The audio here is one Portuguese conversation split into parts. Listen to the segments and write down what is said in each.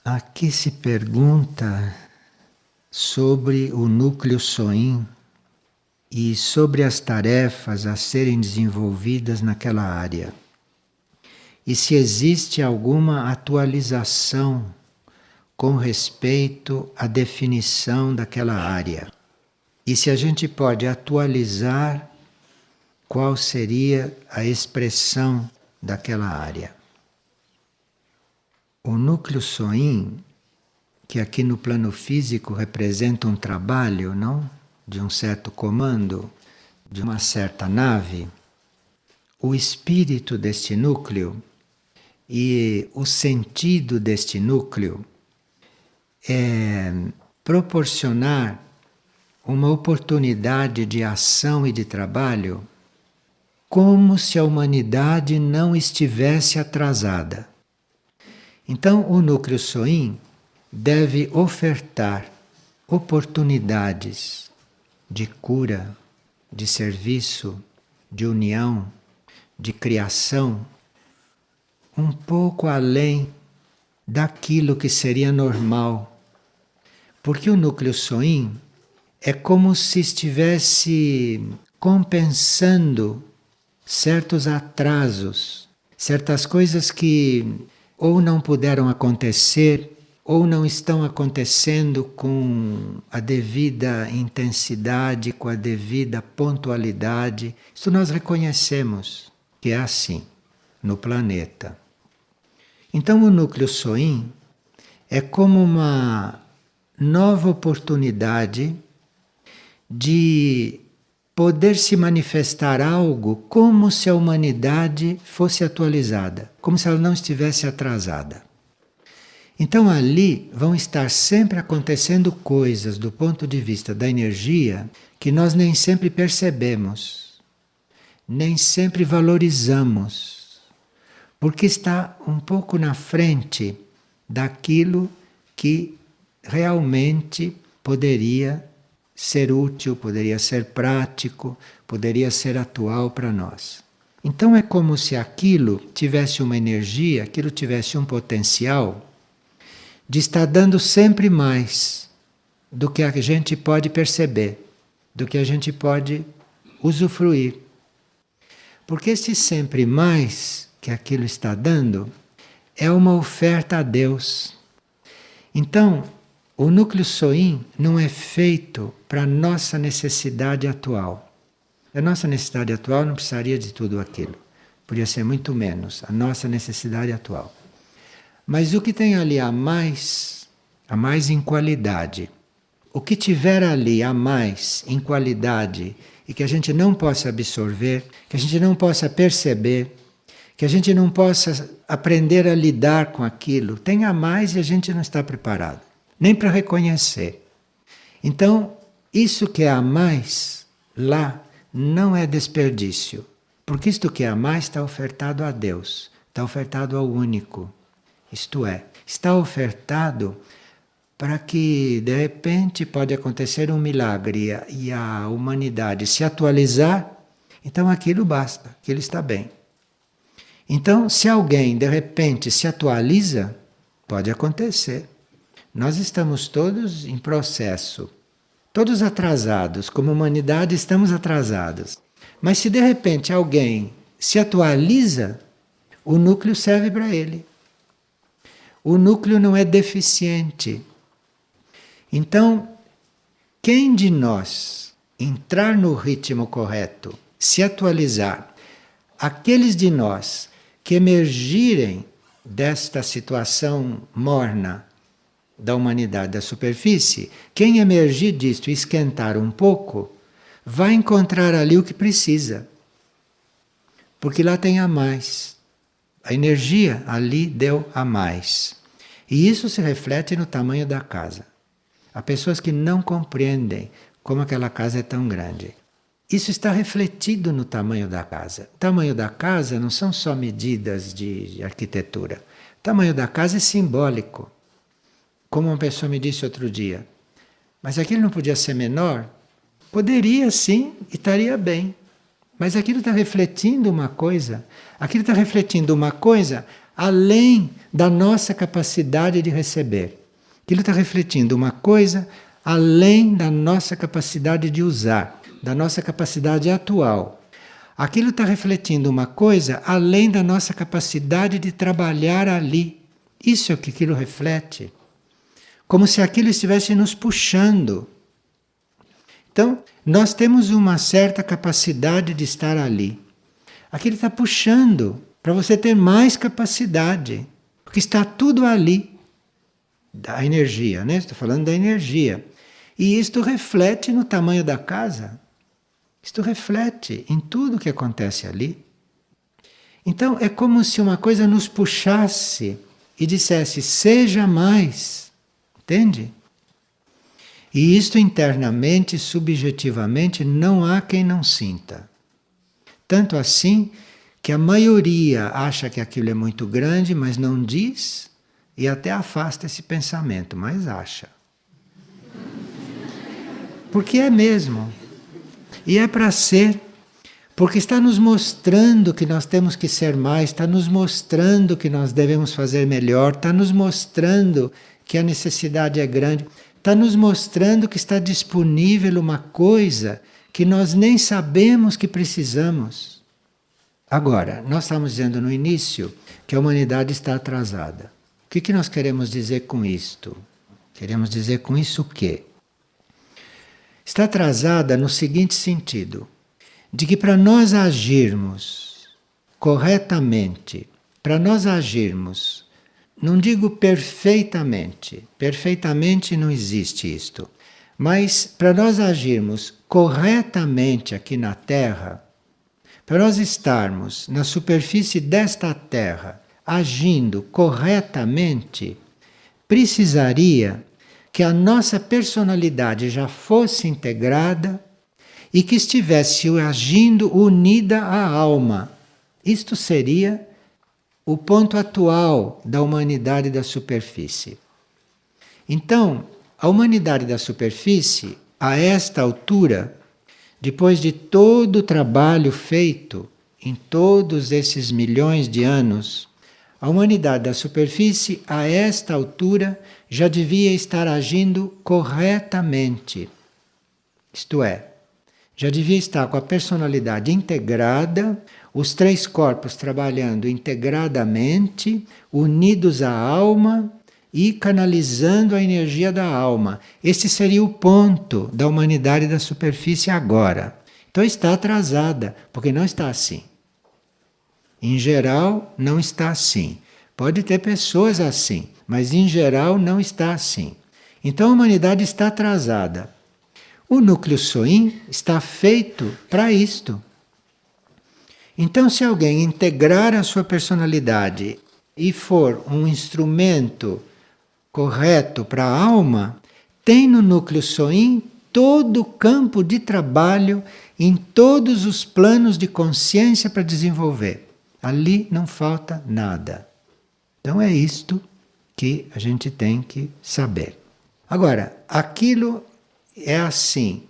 Aqui se pergunta sobre o núcleo Soin e sobre as tarefas a serem desenvolvidas naquela área. E se existe alguma atualização com respeito à definição daquela área. E se a gente pode atualizar qual seria a expressão daquela área. O núcleo Soin, que aqui no plano físico representa um trabalho, não? De um certo comando, de uma certa nave, o espírito deste núcleo e o sentido deste núcleo é proporcionar uma oportunidade de ação e de trabalho como se a humanidade não estivesse atrasada. Então, o núcleo Soin deve ofertar oportunidades de cura, de serviço, de união, de criação, um pouco além daquilo que seria normal. Porque o núcleo Soin é como se estivesse compensando certos atrasos, certas coisas que ou não puderam acontecer, ou não estão acontecendo com a devida intensidade, com a devida pontualidade. Isso nós reconhecemos que é assim no planeta. Então o núcleo Soin é como uma nova oportunidade de poder se manifestar algo como se a humanidade fosse atualizada, como se ela não estivesse atrasada. Então ali vão estar sempre acontecendo coisas do ponto de vista da energia que nós nem sempre percebemos, nem sempre valorizamos, porque está um pouco na frente daquilo que realmente poderia ser útil, poderia ser prático, poderia ser atual para nós. Então é como se aquilo tivesse uma energia, aquilo tivesse um potencial de estar dando sempre mais do que a gente pode perceber, do que a gente pode usufruir. Porque esse sempre mais que aquilo está dando é uma oferta a Deus. Então, o núcleo Soin não é feito para a nossa necessidade atual. A nossa necessidade atual não precisaria de tudo aquilo. Podia ser muito menos, a nossa necessidade atual. Mas o que tem ali a mais em qualidade, o que tiver ali a mais em qualidade e que a gente não possa absorver, que a gente não possa perceber, que a gente não possa aprender a lidar com aquilo, tem a mais e a gente não está preparado, nem para reconhecer. Então, isso que é a mais lá não é desperdício, porque isto que é a mais está ofertado a Deus, está ofertado ao único. Isto é, está ofertado para que de repente pode acontecer um milagre e a humanidade se atualizar, então aquilo basta, aquilo está bem. Então, se alguém de repente se atualiza, pode acontecer. Nós estamos todos em processo, todos atrasados, como humanidade estamos atrasados. Mas se de repente alguém se atualiza, o núcleo serve para ele. O núcleo não é deficiente. Então, quem de nós entrar no ritmo correto, se atualizar, aqueles de nós que emergirem desta situação morna da humanidade, da superfície, quem emergir disto e esquentar um pouco, vai encontrar ali o que precisa. Porque lá tem a mais. A energia ali deu a mais. E isso se reflete no tamanho da casa. Há pessoas que não compreendem como aquela casa é tão grande. Isso está refletido no tamanho da casa. O tamanho da casa não são só medidas de arquitetura. O tamanho da casa é simbólico. Como uma pessoa me disse outro dia, mas aquilo não podia ser menor? Poderia sim, e estaria bem. Mas aquilo está refletindo uma coisa. Aquilo está refletindo uma coisa além da nossa capacidade de receber. Aquilo está refletindo uma coisa além da nossa capacidade de usar, da nossa capacidade atual. Aquilo está refletindo uma coisa além da nossa capacidade de trabalhar ali. Isso é o que aquilo reflete. Como se aquilo estivesse nos puxando. Então, nós temos uma certa capacidade de estar ali. Aquilo está puxando para você ter mais capacidade. Porque está tudo ali. Da energia, né? Estou falando da energia. E isto reflete no tamanho da casa. Isto reflete em tudo que acontece ali. Então é como se uma coisa nos puxasse e dissesse, seja mais. Entende? E isto internamente, subjetivamente, não há quem não sinta. Tanto assim que a maioria acha que aquilo é muito grande, mas não diz, e até afasta esse pensamento, mas acha. Porque é mesmo. E é para ser. Porque está nos mostrando que nós temos que ser mais, está nos mostrando que nós devemos fazer melhor, está nos mostrando que a necessidade é grande, está nos mostrando que está disponível uma coisa que nós nem sabemos que precisamos. Agora, nós estamos dizendo no início que a humanidade está atrasada. O que nós queremos dizer com isto? Queremos dizer com isso o quê? Está atrasada no seguinte sentido, de que para nós agirmos corretamente, para nós agirmos, não digo perfeitamente não existe isto, mas para nós agirmos corretamente aqui na Terra, para nós estarmos na superfície desta Terra agindo corretamente, precisaria que a nossa personalidade já fosse integrada e que estivesse agindo unida à alma. Isto seria o ponto atual da humanidade da superfície. Então, a humanidade da superfície, a esta altura, depois de todo o trabalho feito em todos esses milhões de anos, a humanidade da superfície, a esta altura, já devia estar agindo corretamente. Isto é, já devia estar com a personalidade integrada, os três corpos trabalhando integradamente, unidos à alma e canalizando a energia da alma. Este seria o ponto da humanidade da superfície agora. Então está atrasada, porque não está assim. Em geral, não está assim. Pode ter pessoas assim, mas em geral não está assim. Então a humanidade está atrasada. O núcleo Soin está feito para isto. Então, se alguém integrar a sua personalidade e for um instrumento correto para a alma, tem no núcleo Soin todo o campo de trabalho em todos os planos de consciência para desenvolver. Ali não falta nada. Então é isto que a gente tem que saber. Agora, aquilo é assim,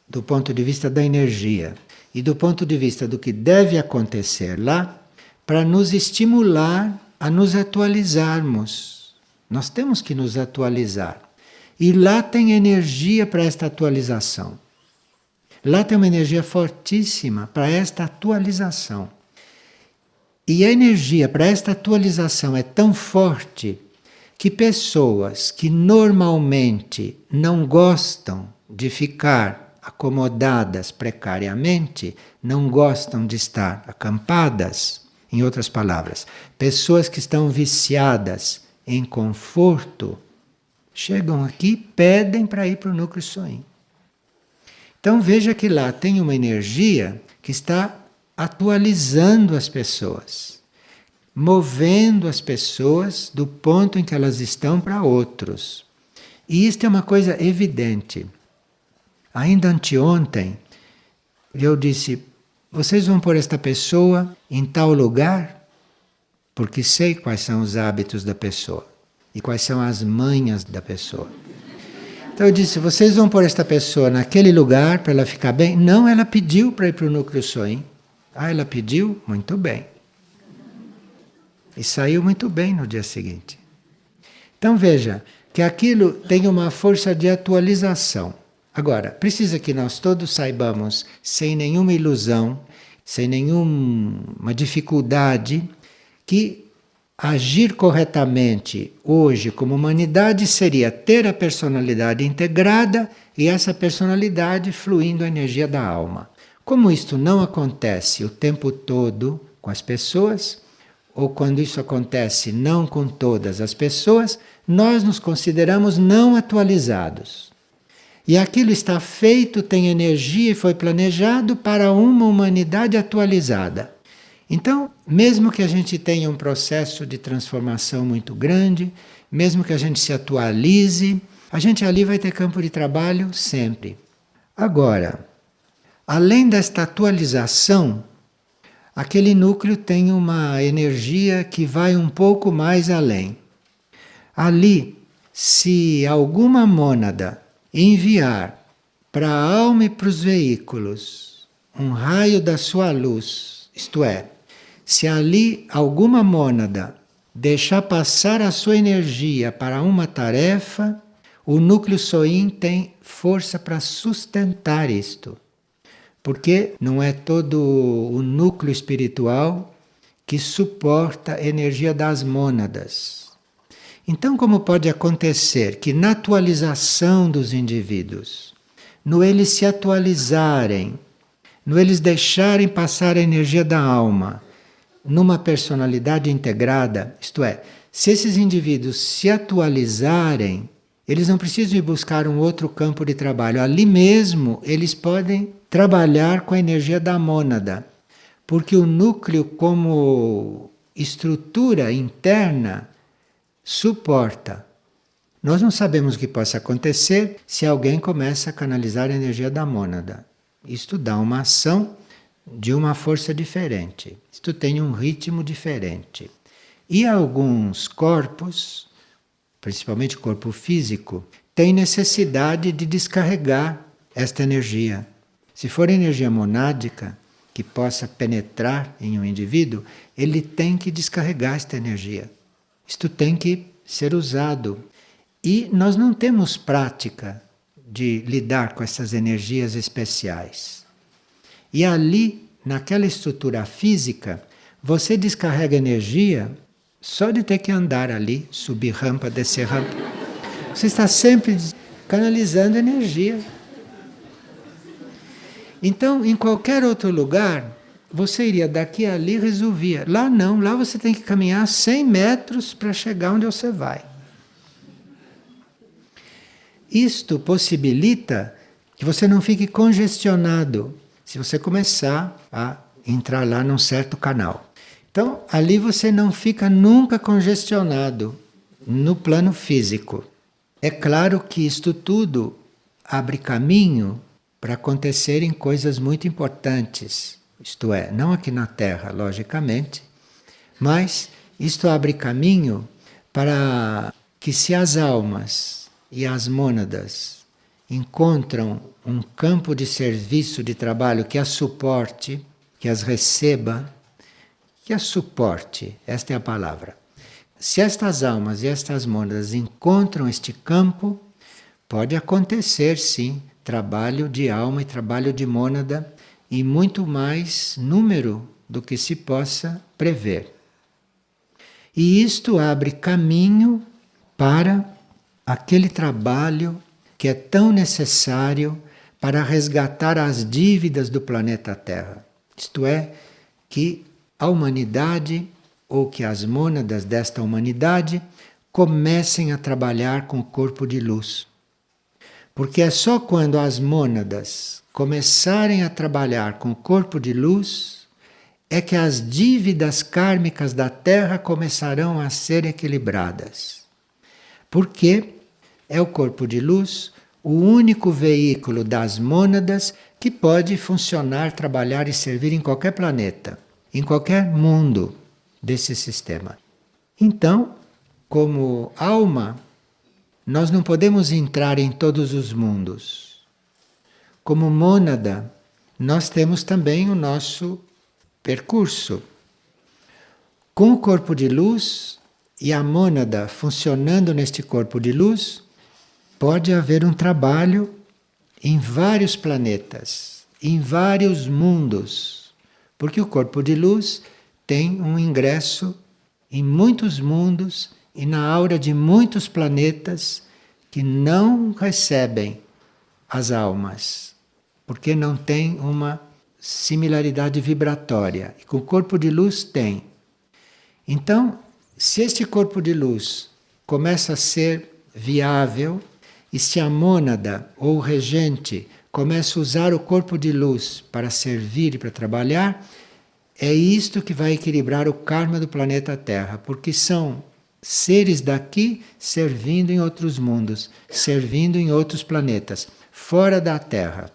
do ponto de vista da energia e do ponto de vista do que deve acontecer lá, para nos estimular a nos atualizarmos. Nós temos que nos atualizar. E lá tem energia para esta atualização. Lá tem uma energia fortíssima para esta atualização. E a energia para esta atualização é tão forte que pessoas que normalmente não gostam de ficar acomodadas precariamente, não gostam de estar acampadas, em outras palavras, pessoas que estão viciadas em conforto, chegam aqui e pedem para ir para o núcleo Soin. Então veja que lá tem uma energia que está atualizando as pessoas, movendo as pessoas do ponto em que elas estão para outros. E isto é uma coisa evidente. Ainda anteontem, eu disse, vocês vão pôr esta pessoa em tal lugar? Porque sei quais são os hábitos da pessoa e quais são as manhas da pessoa. Então eu disse, vocês vão pôr esta pessoa naquele lugar para ela ficar bem? Não, ela pediu para ir para o núcleo Soin. Ah, ela pediu? Muito bem. E saiu muito bem no dia seguinte. Então veja que aquilo tem uma força de atualização. Agora, precisa que nós todos saibamos, sem nenhuma ilusão, sem nenhuma dificuldade, que agir corretamente hoje como humanidade seria ter a personalidade integrada e essa personalidade fluindo a energia da alma. Como isto não acontece o tempo todo com as pessoas, ou quando isso acontece não com todas as pessoas, nós nos consideramos não atualizados. E aquilo está feito, tem energia e foi planejado para uma humanidade atualizada. Então, mesmo que a gente tenha um processo de transformação muito grande, mesmo que a gente se atualize, a gente ali vai ter campo de trabalho sempre. Agora, além desta atualização, aquele núcleo tem uma energia que vai um pouco mais além. Ali, se alguma mônada enviar para a alma e para os veículos um raio da sua luz, isto é, se ali alguma mônada deixar passar a sua energia para uma tarefa, o núcleo Soin tem força para sustentar isto. Porque não é todo o núcleo espiritual que suporta a energia das mônadas. Então, como pode acontecer que na atualização dos indivíduos, no eles se atualizarem, no eles deixarem passar a energia da alma, numa personalidade integrada, isto é, se esses indivíduos se atualizarem, eles não precisam ir buscar um outro campo de trabalho. Ali mesmo eles podem trabalhar com a energia da mônada, porque o núcleo, como estrutura interna, suporta. Nós não sabemos o que possa acontecer se alguém começa a canalizar a energia da mônada. Isto dá uma ação de uma força diferente. Isto tem um ritmo diferente. E alguns corpos, principalmente o corpo físico, têm necessidade de descarregar esta energia. Se for energia monádica que possa penetrar em um indivíduo, ele tem que descarregar esta energia. Isto tem que ser usado. E nós não temos prática de lidar com essas energias especiais. E ali, naquela estrutura física, você descarrega energia só de ter que andar ali, subir rampa, descer rampa. Você está sempre canalizando energia. Então, em qualquer outro lugar, você iria daqui a ali e resolvia. Lá não, lá você tem que caminhar 100 metros para chegar onde você vai. Isto possibilita que você não fique congestionado se você começar a entrar lá num certo canal. Então, ali você não fica nunca congestionado no plano físico. É claro que isto tudo abre caminho para acontecerem coisas muito importantes. Isto é, não aqui na Terra, logicamente, mas isto abre caminho para que, se as almas e as mônadas encontram um campo de serviço, de trabalho que as suporte, que as receba, que as suporte, esta é a palavra. Se estas almas e estas mônadas encontram este campo, pode acontecer sim trabalho de alma e trabalho de mônada em muito mais número do que se possa prever. E isto abre caminho para aquele trabalho que é tão necessário para resgatar as dívidas do planeta Terra. Isto é, que a humanidade, ou que as mônadas desta humanidade, comecem a trabalhar com o corpo de luz. Porque é só quando as mônadas começarem a trabalhar com o corpo de luz é que as dívidas kármicas da Terra começarão a ser equilibradas. Porque é o corpo de luz o único veículo das mônadas que pode funcionar, trabalhar e servir em qualquer planeta, em qualquer mundo desse sistema. Então, como alma, nós não podemos entrar em todos os mundos. Como mônada, nós temos também o nosso percurso. Com o corpo de luz e a mônada funcionando neste corpo de luz, pode haver um trabalho em vários planetas, em vários mundos, porque o corpo de luz tem um ingresso em muitos mundos e na aura de muitos planetas que não recebem as almas, porque não tem uma similaridade vibratória. E com o corpo de luz tem. Então, se este corpo de luz começa a ser viável, e se a mônada ou o regente começa a usar o corpo de luz para servir e para trabalhar, é isto que vai equilibrar o karma do planeta Terra, porque são seres daqui servindo em outros mundos, servindo em outros planetas, fora da Terra.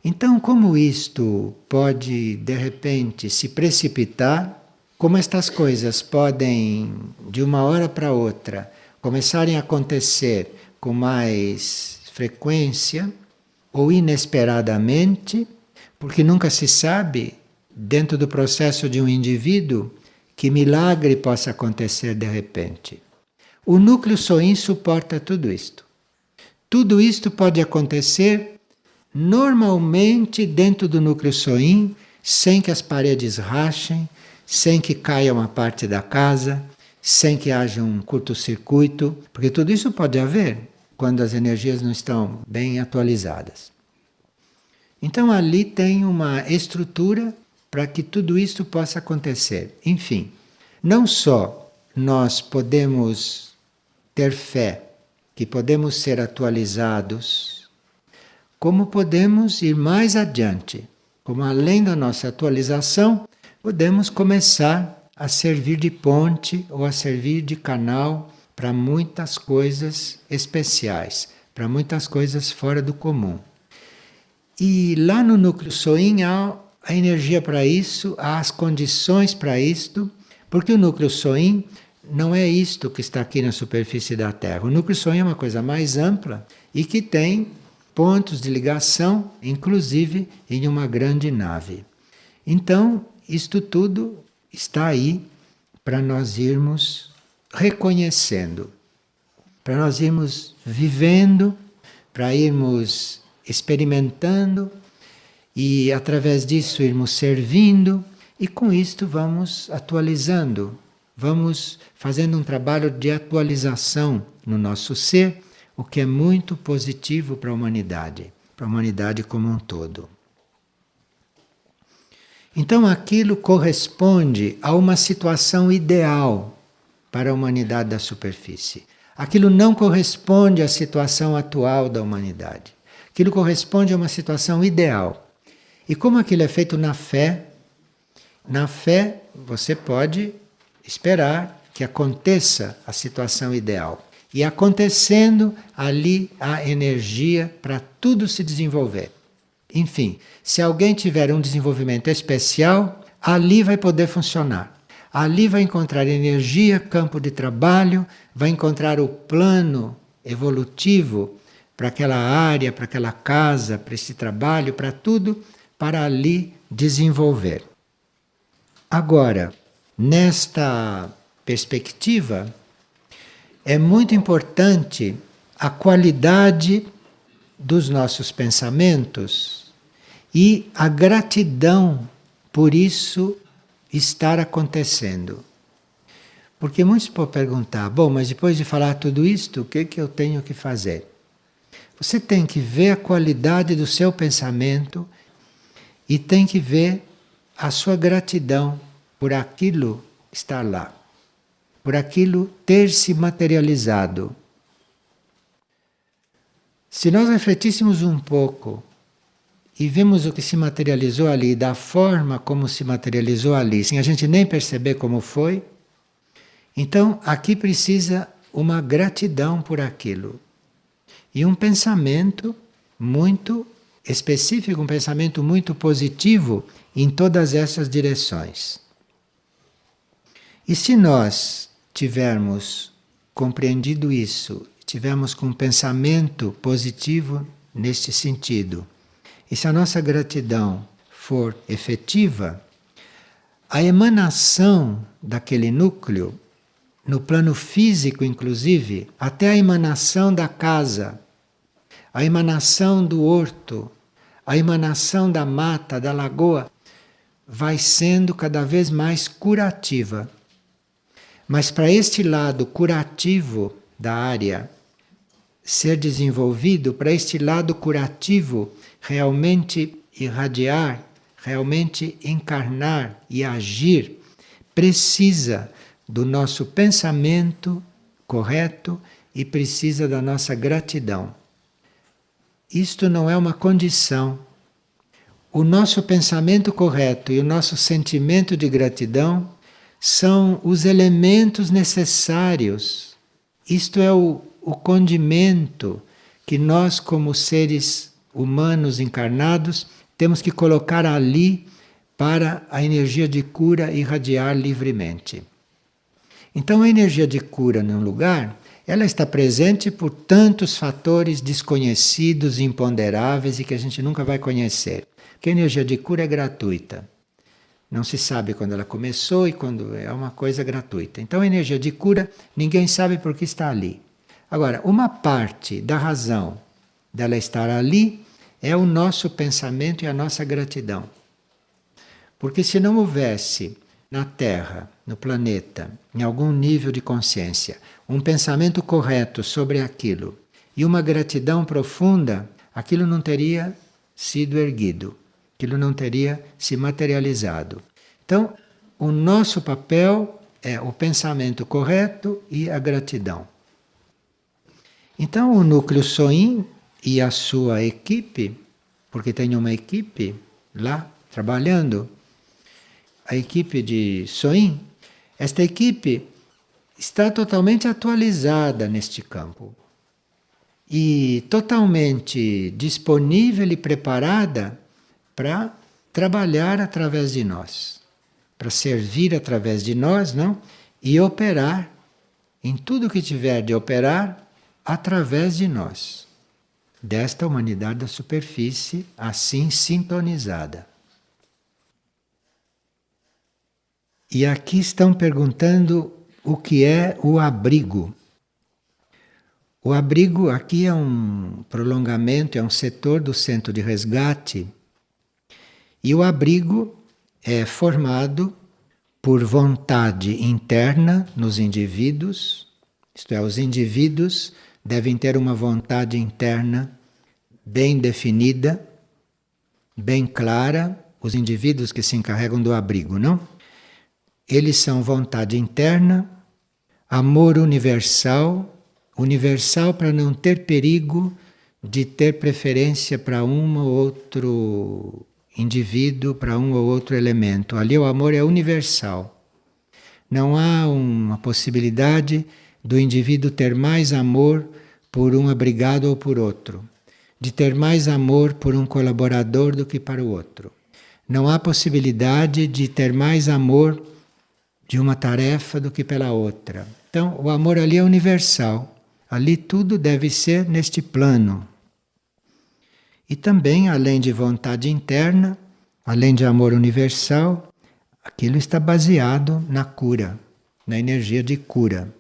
Então, como isto pode, de repente, se precipitar, como estas coisas podem, de uma hora para outra, começarem a acontecer com mais frequência ou inesperadamente, porque nunca se sabe, dentro do processo de um indivíduo, que milagre possa acontecer de repente. O núcleo Soin suporta tudo isto. Tudo isto pode acontecer normalmente dentro do núcleo Soin, sem que as paredes rachem, sem que caia uma parte da casa, sem que haja um curto-circuito, porque tudo isso pode haver quando as energias não estão bem atualizadas. Então ali tem uma estrutura para que tudo isso possa acontecer. Enfim, não só nós podemos ter fé que podemos ser atualizados, como podemos ir mais adiante, como além da nossa atualização, podemos começar a servir de ponte ou a servir de canal para muitas coisas especiais, para muitas coisas fora do comum. E lá no núcleo Soin há a energia para isso, há as condições para isto, porque o núcleo Soin não é isto que está aqui na superfície da Terra. O núcleo Soin é uma coisa mais ampla e que tem pontos de ligação, inclusive em uma grande nave. Então, isto tudo está aí para nós irmos reconhecendo, para nós irmos vivendo, para irmos experimentando e através disso irmos servindo e com isto vamos atualizando, vamos fazendo um trabalho de atualização no nosso ser, o que é muito positivo para a humanidade como um todo. Então aquilo corresponde a uma situação ideal para a humanidade da superfície. Aquilo não corresponde à situação atual da humanidade. Aquilo corresponde a uma situação ideal. E como aquilo é feito na fé você pode esperar que aconteça a situação ideal. E acontecendo, ali há energia para tudo se desenvolver. Enfim, se alguém tiver um desenvolvimento especial, ali vai poder funcionar. Ali vai encontrar energia, campo de trabalho, vai encontrar o plano evolutivo para aquela área, para aquela casa, para esse trabalho, para tudo, para ali desenvolver. Agora, nesta perspectiva, é muito importante a qualidade dos nossos pensamentos e a gratidão por isso estar acontecendo. Porque muitos podem perguntar, bom, mas depois de falar tudo isto, o que eu tenho que fazer? Você tem que ver a qualidade do seu pensamento e tem que ver a sua gratidão por aquilo estar lá, por aquilo ter se materializado. Se nós refletíssemos um pouco e vemos o que se materializou ali, da forma como se materializou ali, sem a gente nem perceber como foi, então aqui precisa uma gratidão por aquilo. E um pensamento muito específico, um pensamento muito positivo em todas essas direções. E se nós tivermos compreendido isso, tivermos com um pensamento positivo neste sentido, e se a nossa gratidão for efetiva, a emanação daquele núcleo, no plano físico inclusive, até a emanação da casa, a emanação do horto, a emanação da mata, da lagoa, vai sendo cada vez mais curativa. Mas para este lado curativo da área ser desenvolvido, para este lado curativo realmente irradiar, realmente encarnar e agir, precisa do nosso pensamento correto e precisa da nossa gratidão. Isto não é uma condição. O nosso pensamento correto e o nosso sentimento de gratidão são os elementos necessários. Isto é o condimento que nós, como seres humanos encarnados, temos que colocar ali para a energia de cura irradiar livremente. Então, a energia de cura num lugar, ela está presente por tantos fatores desconhecidos, imponderáveis e que a gente nunca vai conhecer. Porque a energia de cura é gratuita. Não se sabe quando ela começou e quando é uma coisa gratuita. Então, a energia de cura, ninguém sabe por que está ali. Agora, uma parte da razão dela estar ali é o nosso pensamento e a nossa gratidão. Porque se não houvesse na Terra, no planeta, em algum nível de consciência, um pensamento correto sobre aquilo e uma gratidão profunda, aquilo não teria sido erguido, aquilo não teria se materializado. Então, o nosso papel é o pensamento correto e a gratidão. Então, o núcleo Soin e a sua equipe, porque tem uma equipe lá trabalhando, a equipe de Soin, esta equipe está totalmente atualizada neste campo e totalmente disponível e preparada para trabalhar através de nós, para servir através de nós, não? E operar em tudo que tiver de operar através de nós, desta humanidade da superfície assim sintonizada. E aqui estão perguntando o que é o abrigo. O abrigo aqui é um prolongamento, é um setor do centro de resgate. E o abrigo é formado por vontade interna nos indivíduos, isto é, os indivíduos devem ter uma vontade interna bem definida, bem clara, os indivíduos que se encarregam do abrigo, não? Eles são vontade interna, amor universal, universal para não ter perigo de ter preferência para um ou outro indivíduo, para um ou outro elemento. Ali o amor é universal. Não há uma possibilidade do indivíduo ter mais amor por um abrigado ou por outro, de ter mais amor por um colaborador do que para o outro. Não há possibilidade de ter mais amor de uma tarefa do que pela outra. Então, o amor ali é universal. Ali tudo deve ser neste plano. E também, além de vontade interna, além de amor universal, aquilo está baseado na cura, na energia de cura.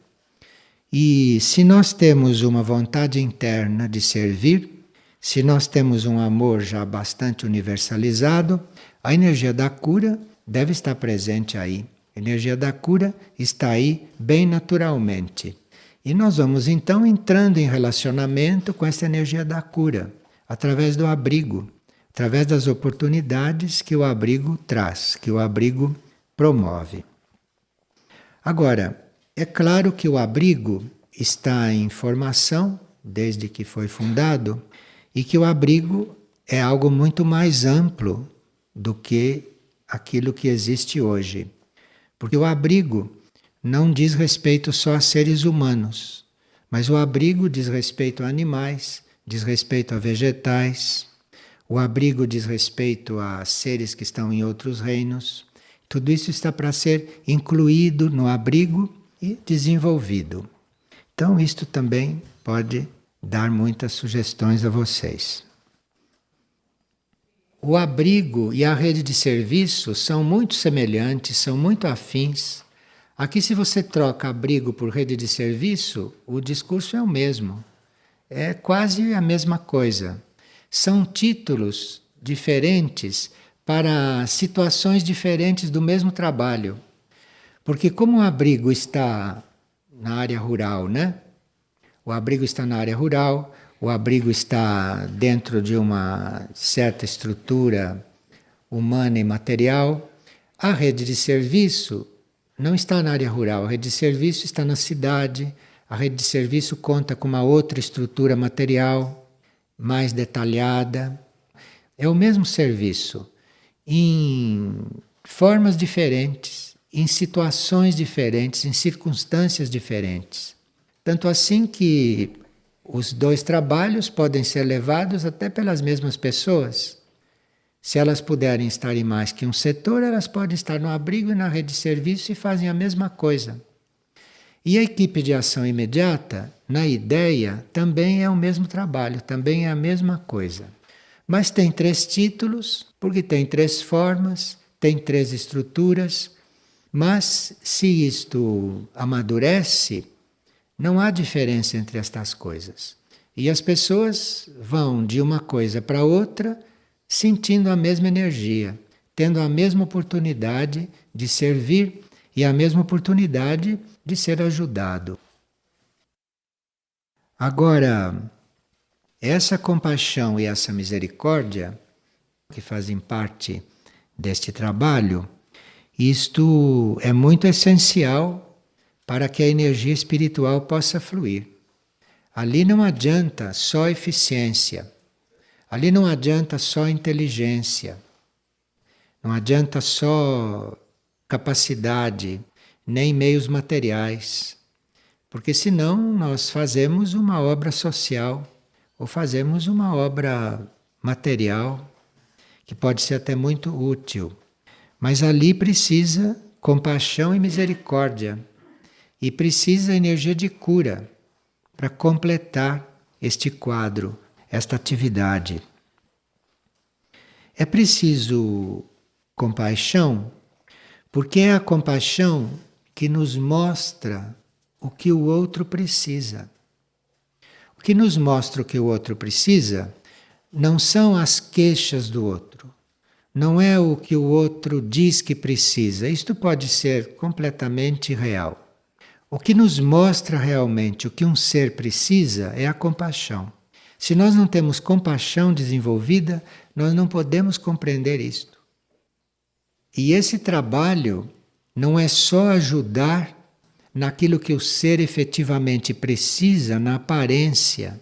E se nós temos uma vontade interna de servir, se nós temos um amor já bastante universalizado, a energia da cura deve estar presente aí. A energia da cura está aí bem naturalmente. E nós vamos então entrando em relacionamento com essa energia da cura, através do abrigo, através das oportunidades que o abrigo traz, que o abrigo promove. Agora, é claro que o abrigo está em formação desde que foi fundado e que o abrigo é algo muito mais amplo do que aquilo que existe hoje. Porque o abrigo não diz respeito só a seres humanos, mas o abrigo diz respeito a animais, diz respeito a vegetais, o abrigo diz respeito a seres que estão em outros reinos. Tudo isso está para ser incluído no abrigo e desenvolvido. Então, isto também pode dar muitas sugestões a vocês. o abrigo e a rede de serviço são muito semelhantes, são muito afins. Aqui, se você troca abrigo por rede de serviço, o discurso é o mesmo. É quase a mesma coisa. São títulos diferentes para situações diferentes do mesmo trabalho. Porque como o abrigo está na área rural, né? O abrigo está na área rural, o abrigo está dentro de uma certa estrutura humana e material. A rede de serviço não está na área rural, a rede de serviço está na cidade, a rede de serviço conta com uma outra estrutura material, mais detalhada. É o mesmo serviço, em formas diferentes, em situações diferentes, em circunstâncias diferentes. Tanto assim que os dois trabalhos podem ser levados até pelas mesmas pessoas. Se elas puderem estar em mais que um setor, elas podem estar no abrigo e na rede de serviço e fazem a mesma coisa. E a equipe de ação imediata, na ideia, também é o mesmo trabalho, também é a mesma coisa. Mas tem 3 títulos, porque tem 3 formas, tem 3 estruturas, mas se isto amadurece, não há diferença entre estas coisas. E as pessoas vão de uma coisa para outra sentindo a mesma energia, tendo a mesma oportunidade de servir e a mesma oportunidade de ser ajudado. Agora, essa compaixão e essa misericórdia, que fazem parte deste trabalho, isto é muito essencial para que a energia espiritual possa fluir. Ali não adianta só eficiência, ali não adianta só inteligência, não adianta só capacidade, nem meios materiais, porque senão nós fazemos uma obra social ou fazemos uma obra material que pode ser até muito útil, mas ali precisa compaixão e misericórdia e precisa energia de cura para completar este quadro, esta atividade. É preciso compaixão, porque é a compaixão que nos mostra o que o outro precisa. O que nos mostra o que o outro precisa não são as queixas do outro, não é o que o outro diz que precisa. Isto pode ser completamente real. O que nos mostra realmente o que um ser precisa é a compaixão. Se nós não temos compaixão desenvolvida, nós não podemos compreender isto. E esse trabalho não é só ajudar naquilo que o ser efetivamente precisa, na aparência,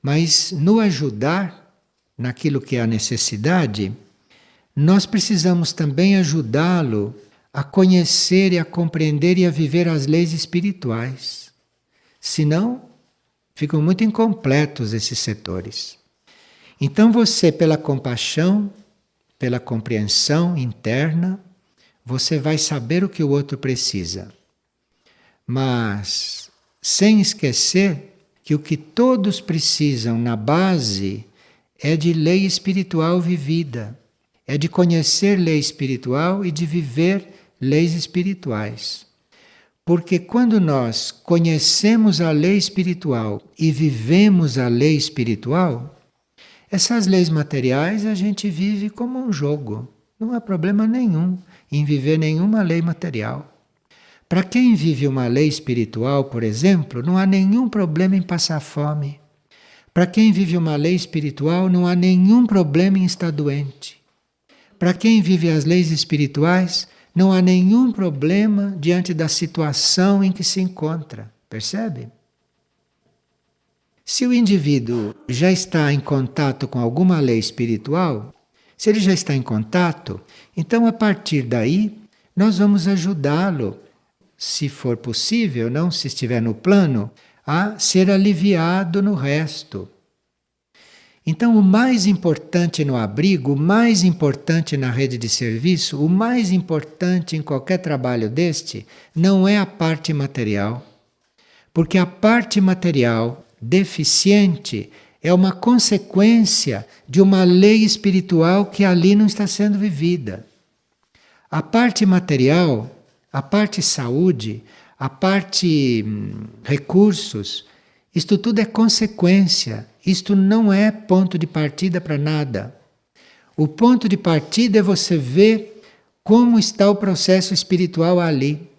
mas no ajudar naquilo que é a necessidade, nós precisamos também ajudá-lo a conhecer e a compreender e a viver as leis espirituais. Senão, ficam muito incompletos esses setores. Então você, pela compaixão, pela compreensão interna, você vai saber o que o outro precisa. Mas sem esquecer que o que todos precisam na base é de lei espiritual vivida, é de conhecer lei espiritual e de viver leis espirituais. Porque quando nós conhecemos a lei espiritual e vivemos a lei espiritual, essas leis materiais a gente vive como um jogo. Não há problema nenhum em viver nenhuma lei material. Para quem vive uma lei espiritual, por exemplo, não há nenhum problema em passar fome. Para quem vive uma lei espiritual, não há nenhum problema em estar doente. Para quem vive as leis espirituais, não há nenhum problema diante da situação em que se encontra. Percebe? Se o indivíduo já está em contato com alguma lei espiritual, se ele já está em contato, então a partir daí nós vamos ajudá-lo, se for possível, não se estiver no plano, a ser aliviado no resto. Então, o mais importante no abrigo, o mais importante na rede de serviço, o mais importante em qualquer trabalho deste, não é a parte material. Porque a parte material deficiente é uma consequência de uma lei espiritual que ali não está sendo vivida. A parte material, a parte saúde, a parte recursos, isto tudo é consequência. Isto não é ponto de partida para nada. O ponto de partida é você ver como está o processo espiritual ali.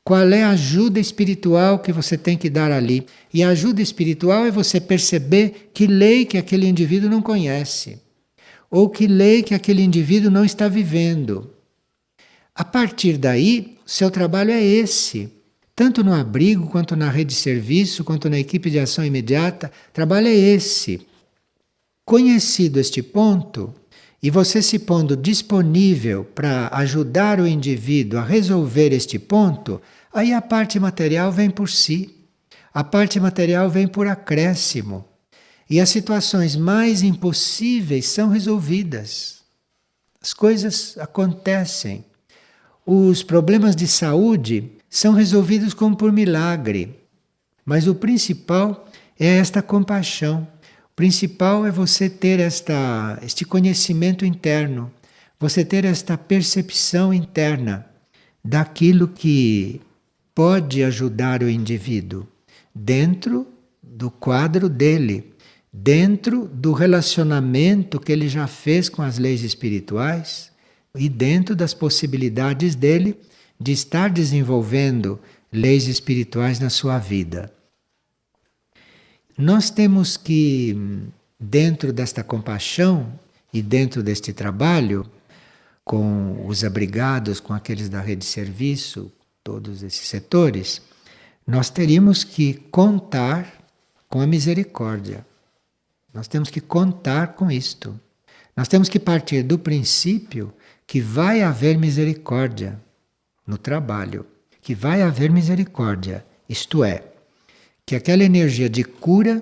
Qual é a ajuda espiritual que você tem que dar ali? E a ajuda espiritual é você perceber que lei que aquele indivíduo não conhece, ou que lei que aquele indivíduo não está vivendo. A partir daí, seu trabalho é esse. Tanto no abrigo, quanto na rede de serviço, quanto na equipe de ação imediata, o trabalho é esse. Conhecido este ponto, e você se pondo disponível para ajudar o indivíduo a resolver este ponto, aí a parte material vem por si. A parte material vem por acréscimo. E as situações mais impossíveis são resolvidas. As coisas acontecem. Os problemas de saúde são resolvidos como por milagre. Mas o principal é esta compaixão. O principal é você ter este conhecimento interno, você ter esta percepção interna daquilo que pode ajudar o indivíduo dentro do quadro dele, dentro do relacionamento que ele já fez com as leis espirituais e dentro das possibilidades dele de estar desenvolvendo leis espirituais na sua vida. Nós temos que, dentro desta compaixão e dentro deste trabalho, com os abrigados, com aqueles da rede de serviço, todos esses setores, nós teríamos que contar com a misericórdia. Nós temos que contar com isto. Nós temos que partir do princípio que vai haver misericórdia no trabalho, que vai haver misericórdia, isto é, que aquela energia de cura,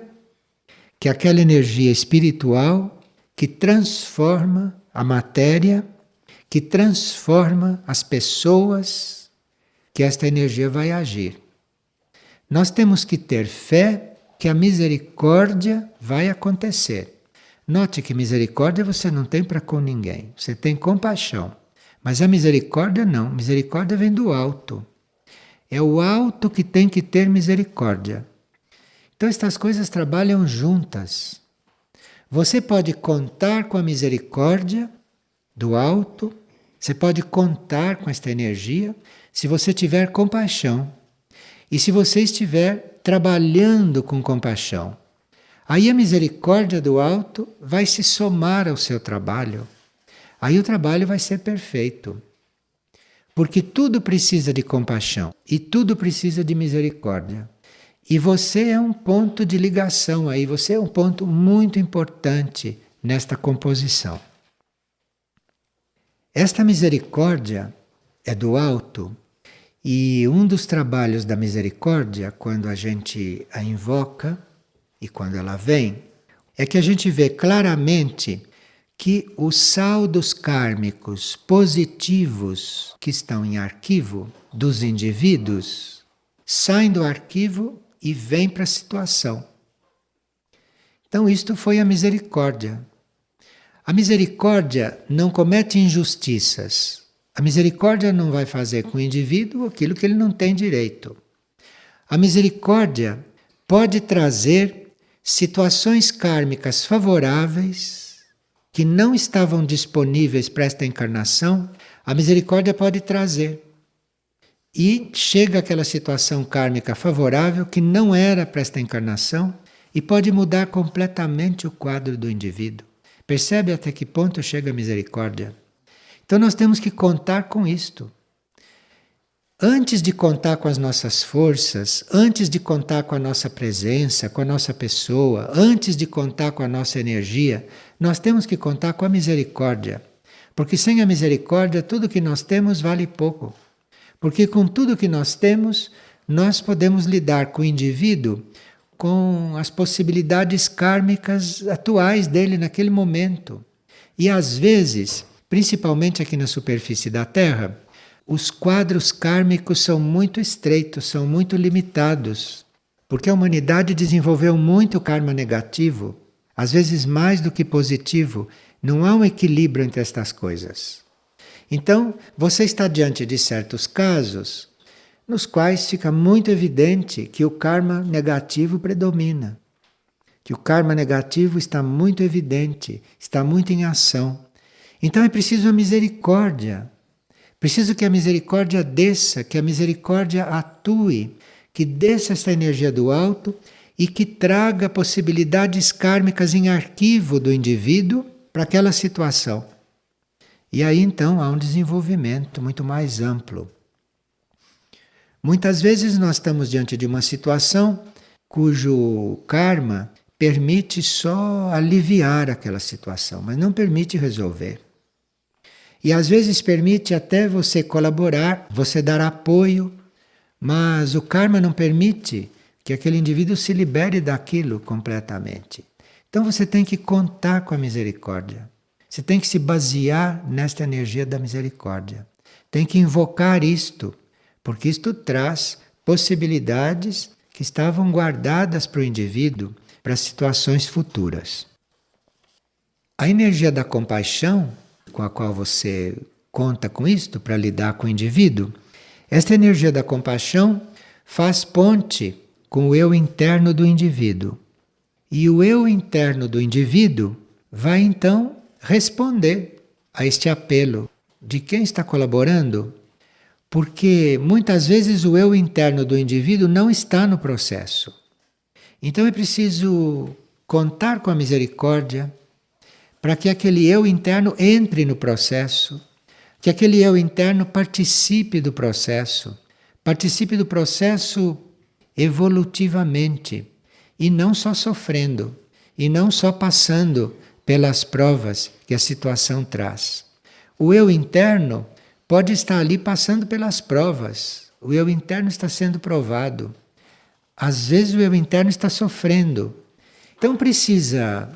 que aquela energia espiritual que transforma a matéria, que transforma as pessoas, que esta energia vai agir. Nós temos que ter fé que a misericórdia vai acontecer. Note que misericórdia você não tem para com ninguém, você tem compaixão. Mas a misericórdia não, misericórdia vem do alto. É o alto que tem que ter misericórdia. Então estas coisas trabalham juntas. Você pode contar com a misericórdia do alto, você pode contar com esta energia se você tiver compaixão. E se você estiver trabalhando com compaixão. Aí a misericórdia do alto vai se somar ao seu trabalho. Aí o trabalho vai ser perfeito. Porque tudo precisa de compaixão e tudo precisa de misericórdia. E você é um ponto de ligação aí, você é um ponto muito importante nesta composição. Esta misericórdia é do alto, e um dos trabalhos da misericórdia, quando a gente a invoca e quando ela vem, é que a gente vê claramente que os saldos kármicos positivos que estão em arquivo dos indivíduos saem do arquivo e vêm para a situação. Então isto foi a misericórdia. A misericórdia não comete injustiças. A misericórdia não vai fazer com o indivíduo aquilo que ele não tem direito. A misericórdia pode trazer situações kármicas favoráveis que não estavam disponíveis para esta encarnação, a misericórdia pode trazer. E chega aquela situação kármica favorável que não era para esta encarnação e pode mudar completamente o quadro do indivíduo. Percebe até que ponto chega a misericórdia? Então nós temos que contar com isto. Antes de contar com as nossas forças, antes de contar com a nossa presença, com a nossa pessoa, antes de contar com a nossa energia, nós temos que contar com a misericórdia. Porque sem a misericórdia, tudo que nós temos vale pouco. Porque com tudo que nós temos, nós podemos lidar com o indivíduo com as possibilidades kármicas atuais dele naquele momento. E às vezes, principalmente aqui na superfície da Terra, os quadros kármicos são muito estreitos, são muito limitados, porque a humanidade desenvolveu muito karma negativo. às vezes mais do que positivo. Não há um equilíbrio entre estas coisas. Então, você está diante de certos casos nos quais fica muito evidente que o karma negativo predomina. Que o karma negativo está muito evidente, está muito em ação. Então é preciso a misericórdia. Preciso que a misericórdia desça, que a misericórdia atue, que desça esta energia do alto e que traga possibilidades kármicas em arquivo do indivíduo para aquela situação. E aí então há um desenvolvimento muito mais amplo. Muitas vezes nós estamos diante de uma situação cujo karma permite só aliviar aquela situação, mas não permite resolver. E às vezes permite até você colaborar, você dar apoio, mas o karma não permite que aquele indivíduo se libere daquilo completamente. Então você tem que contar com a misericórdia. Você tem que se basear nesta energia da misericórdia. Tem que invocar isto, porque isto traz possibilidades que estavam guardadas para o indivíduo para situações futuras. A energia da compaixão, com a qual você conta com isto para lidar com o indivíduo, esta energia da compaixão faz ponte com o eu interno do indivíduo. E o eu interno do indivíduo vai então responder a este apelo de quem está colaborando, porque muitas vezes o eu interno do indivíduo não está no processo. Então é preciso contar com a misericórdia para que aquele eu interno entre no processo, que aquele eu interno participe do processo evolutivamente, e não só sofrendo, e não só passando pelas provas que a situação traz. O eu interno pode estar ali passando pelas provas, o eu interno está sendo provado. Às vezes o eu interno está sofrendo. Então precisa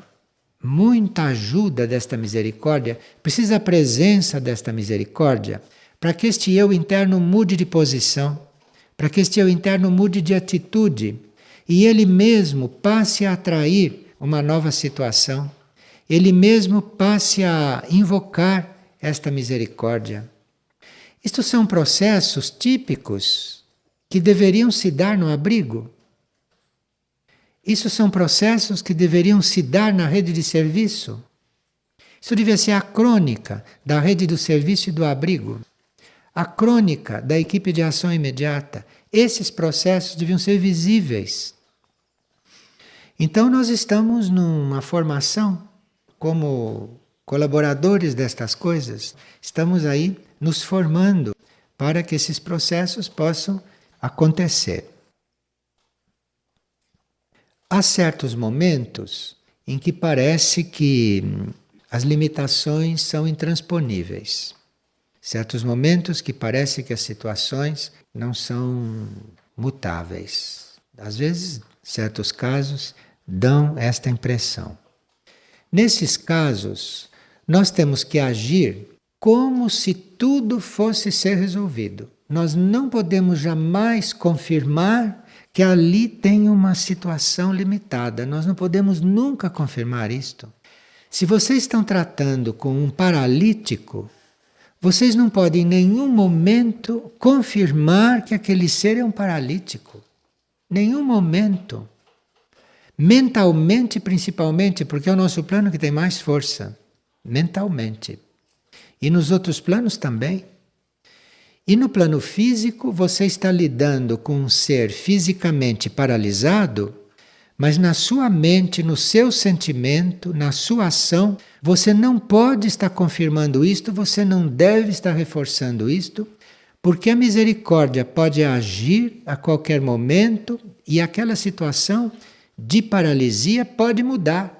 muita ajuda desta misericórdia, precisa a presença desta misericórdia para que este eu interno mude de posição, para que este eu interno mude de atitude e ele mesmo passe a atrair uma nova situação, ele mesmo passe a invocar esta misericórdia. Estes são processos típicos que deveriam se dar no abrigo. Isso são processos que deveriam se dar na rede de serviço. Isso devia ser a crônica da rede do serviço e do abrigo. A crônica da equipe de ação imediata. Esses processos deviam ser visíveis. Então nós estamos numa formação como colaboradores destas coisas. Estamos aí nos formando para que esses processos possam acontecer. Há certos momentos em que parece que as limitações são intransponíveis. Certos momentos que parece que as situações não são mutáveis. Às vezes, certos casos dão esta impressão. Nesses casos, nós temos que agir como se tudo fosse ser resolvido. Nós não podemos jamais confirmar que ali tem uma situação limitada. Nós não podemos nunca confirmar isto. Se vocês estão tratando com um paralítico, vocês não podem em nenhum momento confirmar que aquele ser é um paralítico. Nenhum momento. Mentalmente, principalmente, porque é o nosso plano que tem mais força. Mentalmente. E nos outros planos também. E no plano físico, você está lidando com um ser fisicamente paralisado, mas na sua mente, no seu sentimento, na sua ação, você não pode estar confirmando isto, você não deve estar reforçando isto, porque a misericórdia pode agir a qualquer momento e aquela situação de paralisia pode mudar.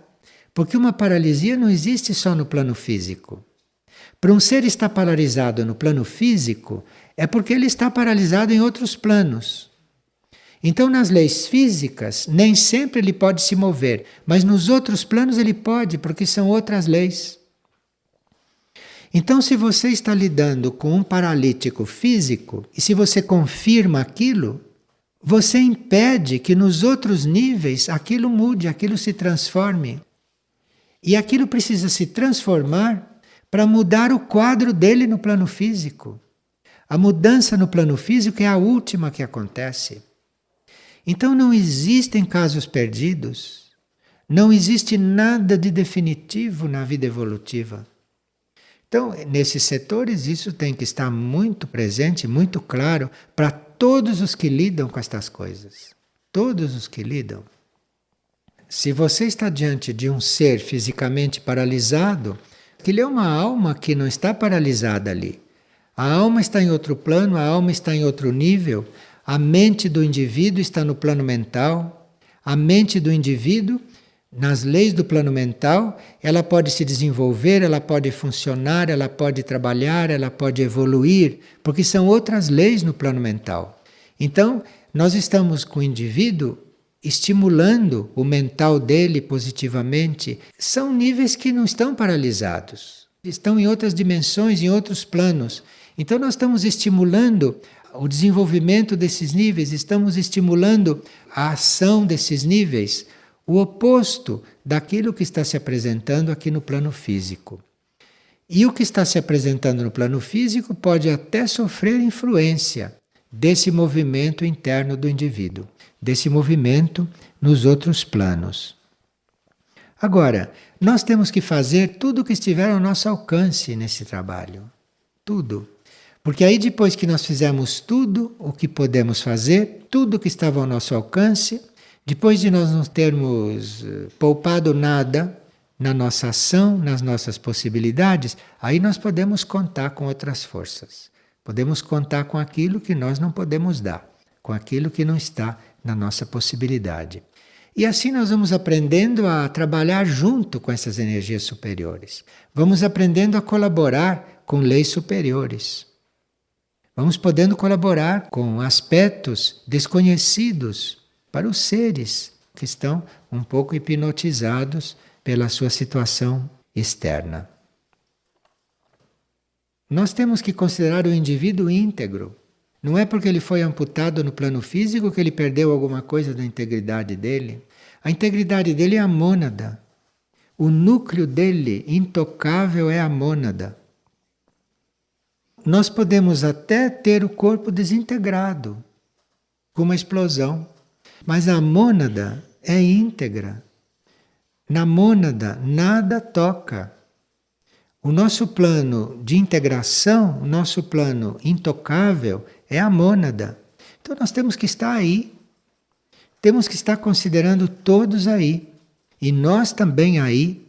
Porque uma paralisia não existe só no plano físico. Para um ser estar paralisado no plano físico, é porque ele está paralisado em outros planos. Então, nas leis físicas, nem sempre ele pode se mover, mas nos outros planos ele pode, porque são outras leis. Então, se você está lidando com um paralítico físico, e se você confirma aquilo, você impede que nos outros níveis aquilo mude, aquilo se transforme. E aquilo precisa se transformar para mudar o quadro dele no plano físico. A mudança no plano físico é a última que acontece. Então não existem casos perdidos. Não existe nada de definitivo na vida evolutiva. Então, nesses setores, isso tem que estar muito presente, muito claro para todos os que lidam com estas coisas. Todos os que lidam. Se você está diante de um ser fisicamente paralisado, ele é uma alma que não está paralisada ali. A alma está em outro plano, a alma está em outro nível, a mente do indivíduo está no plano mental, a mente do indivíduo, nas leis do plano mental, ela pode se desenvolver, ela pode funcionar, ela pode trabalhar, ela pode evoluir, porque são outras leis no plano mental. Então, nós estamos com o indivíduo estimulando o mental dele positivamente. São níveis que não estão paralisados, estão em outras dimensões, em outros planos. Então, nós estamos estimulando o desenvolvimento desses níveis, estamos estimulando a ação desses níveis, o oposto daquilo que está se apresentando aqui no plano físico. E o que está se apresentando no plano físico pode até sofrer influência desse movimento interno do indivíduo, desse movimento nos outros planos. Agora, nós temos que fazer tudo o que estiver ao nosso alcance nesse trabalho. Tudo. Porque aí depois que nós fizemos tudo o que podemos fazer, tudo o que estava ao nosso alcance, depois de nós não termos poupado nada na nossa ação, nas nossas possibilidades, aí nós podemos contar com outras forças. Podemos contar com aquilo que nós não podemos dar, com aquilo que não está na nossa possibilidade. E assim nós vamos aprendendo a trabalhar junto com essas energias superiores. Vamos aprendendo a colaborar com leis superiores. Vamos podendo colaborar com aspectos desconhecidos para os seres que estão um pouco hipnotizados pela sua situação externa. Nós temos que considerar o indivíduo íntegro. Não é porque ele foi amputado no plano físico que ele perdeu alguma coisa da integridade dele. A integridade dele é a mônada. O núcleo dele, intocável, é a mônada. Nós podemos até ter o corpo desintegrado, com uma explosão. Mas a mônada é íntegra. Na mônada nada toca. O nosso plano de integração, o nosso plano intocável é a mônada. Então nós temos que estar aí. Temos que estar considerando todos aí. E nós também aí.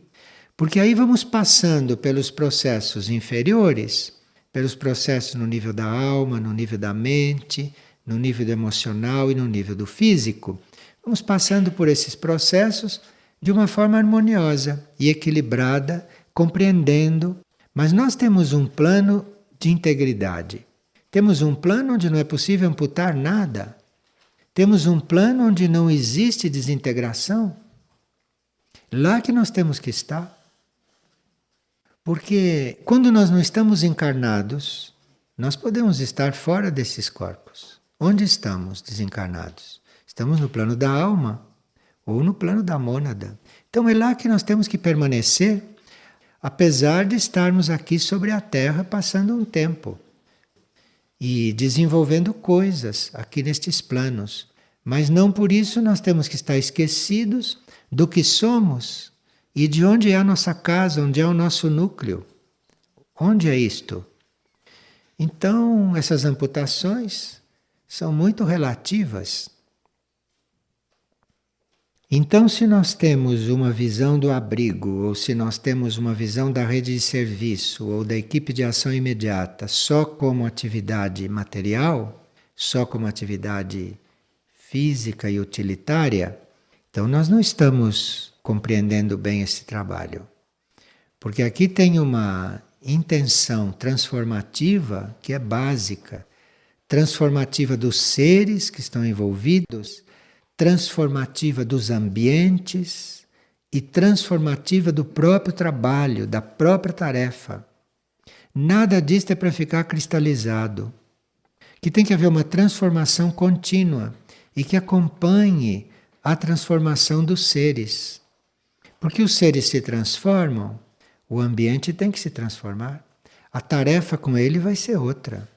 Porque aí vamos passando pelos processos inferiores, pelos processos no nível da alma, no nível da mente, no nível do emocional e no nível do físico. Vamos passando por esses processos de uma forma harmoniosa e equilibrada, compreendendo. Mas nós temos um plano de integridade. Temos um plano onde não é possível amputar nada. Temos um plano onde não existe desintegração. Lá que nós temos que estar. Porque quando nós não estamos encarnados, nós podemos estar fora desses corpos. Onde estamos desencarnados? Estamos no plano da alma ou no plano da mônada. Então é lá que nós temos que permanecer, apesar de estarmos aqui sobre a Terra passando um tempo e desenvolvendo coisas aqui nestes planos. Mas não por isso nós temos que estar esquecidos do que somos e de onde é a nossa casa, onde é o nosso núcleo. Onde é isto? Então, essas amputações são muito relativas. Então, se nós temos uma visão do abrigo, ou se nós temos uma visão da rede de serviço, ou da equipe de ação imediata, só como atividade material, só como atividade física e utilitária, então nós não estamos compreendendo bem esse trabalho. Porque aqui tem uma intenção transformativa que é básica, transformativa dos seres que estão envolvidos, transformativa dos ambientes e transformativa do próprio trabalho, da própria tarefa. Nada disto é para ficar cristalizado. Que tem que haver uma transformação contínua e que acompanhe a transformação dos seres. Porque os seres se transformam, o ambiente tem que se transformar. A tarefa com ele vai ser outra.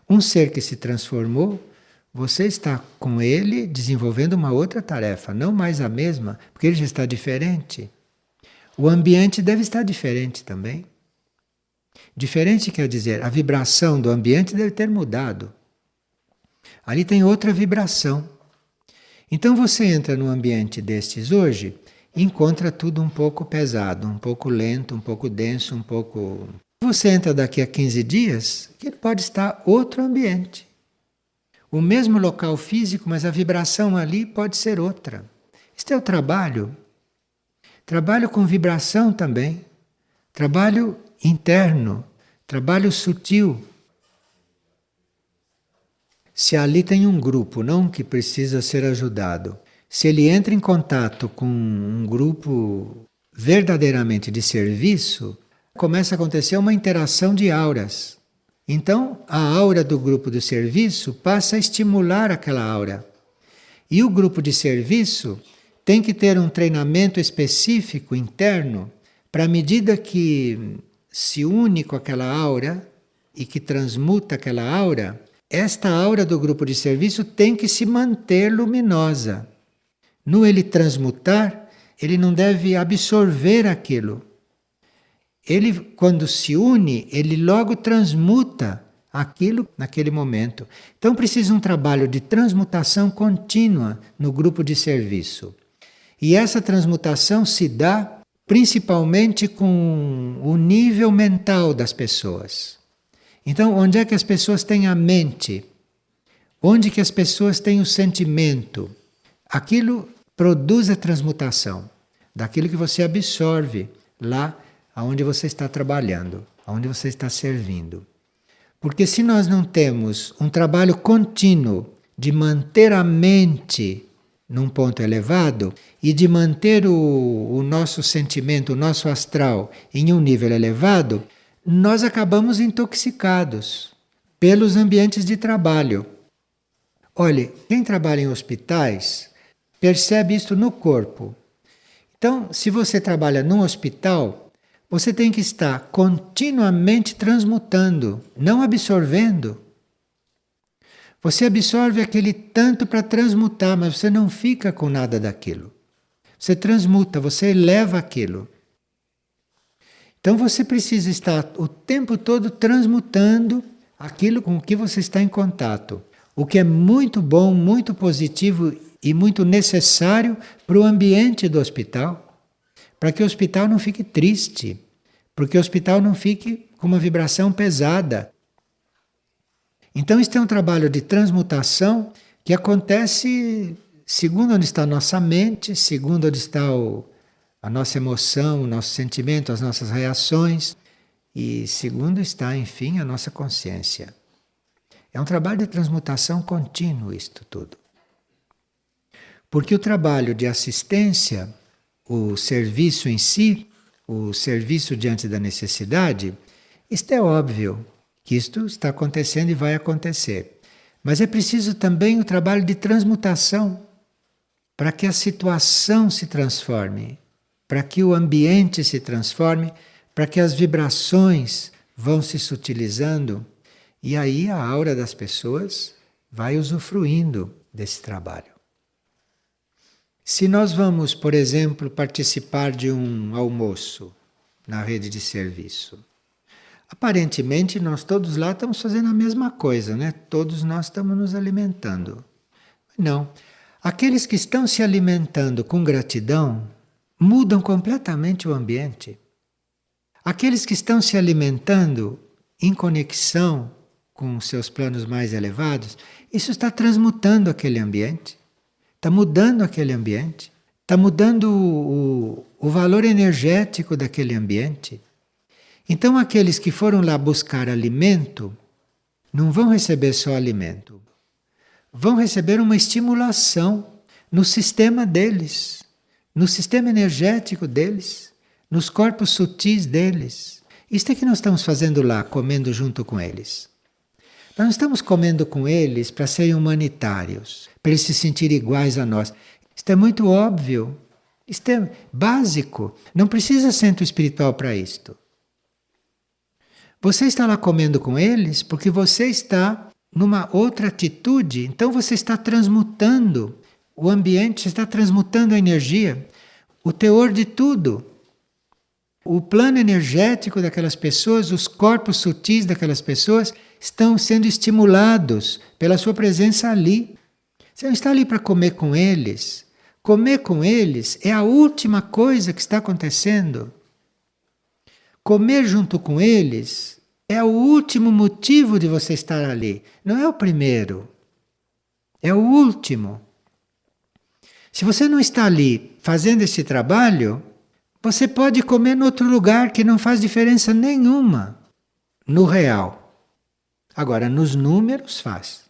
Um ser que se transformou, você está com ele desenvolvendo uma outra tarefa, não mais a mesma, porque ele já está diferente. O ambiente deve estar diferente também. Diferente quer dizer, a vibração do ambiente deve ter mudado. Ali tem outra vibração. Então você entra num ambiente destes hoje e encontra tudo um pouco pesado, um pouco lento, um pouco denso, um pouco... Você entra daqui a 15 dias, que pode estar outro ambiente. O mesmo local físico, mas a vibração ali pode ser outra. Este é o trabalho. Trabalho com vibração também. Trabalho interno, trabalho sutil. Se ali tem um grupo, não que precisa ser ajudado, se ele entra em contato com um grupo verdadeiramente de serviço, começa a acontecer uma interação de auras. Então, a aura do grupo de serviço passa a estimular aquela aura. E o grupo de serviço tem que ter um treinamento específico interno para, à medida que se une com aquela aura e que transmuta aquela aura, esta aura do grupo de serviço tem que se manter luminosa. No ele transmutar, ele não deve absorver aquilo. Ele, quando se une, ele logo transmuta aquilo naquele momento. Então precisa um trabalho de transmutação contínua no grupo de serviço. E essa transmutação se dá principalmente com o nível mental das pessoas. Então, onde é que as pessoas têm a mente? Onde que as pessoas têm o sentimento? Aquilo produz a transmutação daquilo que você absorve lá aonde você está trabalhando, aonde você está servindo. Porque se nós não temos um trabalho contínuo de manter a mente num ponto elevado e de manter o nosso sentimento, o nosso astral em um nível elevado, nós acabamos intoxicados pelos ambientes de trabalho. Olhe, quem trabalha em hospitais percebe isso no corpo. Então, se você trabalha num hospital, você tem que estar continuamente transmutando, não absorvendo. Você absorve aquele tanto para transmutar, mas você não fica com nada daquilo. Você transmuta, você eleva aquilo. Então você precisa estar o tempo todo transmutando aquilo com que você está em contato. O que é muito bom, muito positivo e muito necessário para o ambiente do hospital. Para que o hospital não fique triste. Porque o hospital não fique com uma vibração pesada. Então este é um trabalho de transmutação que acontece segundo onde está a nossa mente, segundo onde está a nossa emoção, o nosso sentimento, as nossas reações e segundo está, enfim, a nossa consciência. É um trabalho de transmutação contínuo isto tudo. Porque o trabalho de assistência, o serviço em si, o serviço diante da necessidade, isto é óbvio que isto está acontecendo e vai acontecer. Mas é preciso também o trabalho de transmutação para que a situação se transforme, para que o ambiente se transforme, para que as vibrações vão se sutilizando e aí a aura das pessoas vai usufruindo desse trabalho. Se nós vamos, por exemplo, participar de um almoço na rede de serviço, aparentemente nós todos lá estamos fazendo a mesma coisa, né? Todos nós estamos nos alimentando. Não. Aqueles que estão se alimentando com gratidão mudam completamente o ambiente. Aqueles que estão se alimentando em conexão com seus planos mais elevados, isso está transmutando aquele ambiente. Está mudando aquele ambiente, está mudando o valor energético daquele ambiente. Então aqueles que foram lá buscar alimento, não vão receber só alimento. Vão receber uma estimulação no sistema deles, no sistema energético deles, nos corpos sutis deles. Isto é que nós estamos fazendo lá, comendo junto com eles. Nós não estamos comendo com eles para serem humanitários, para eles se sentirem iguais a nós. Isto é muito óbvio. Isto é básico. Não precisa centro espiritual para isto. Você está lá comendo com eles porque você está numa outra atitude. Então você está transmutando o ambiente, você está transmutando a energia, o teor de tudo. O plano energético daquelas pessoas, os corpos sutis daquelas pessoas estão sendo estimulados pela sua presença ali. Você não está ali para comer com eles. Comer com eles é a última coisa que está acontecendo. Comer junto com eles é o último motivo de você estar ali. Não é o primeiro. É o último. Se você não está ali fazendo esse trabalho, você pode comer em outro lugar que não faz diferença nenhuma no real. Agora, nos números faz.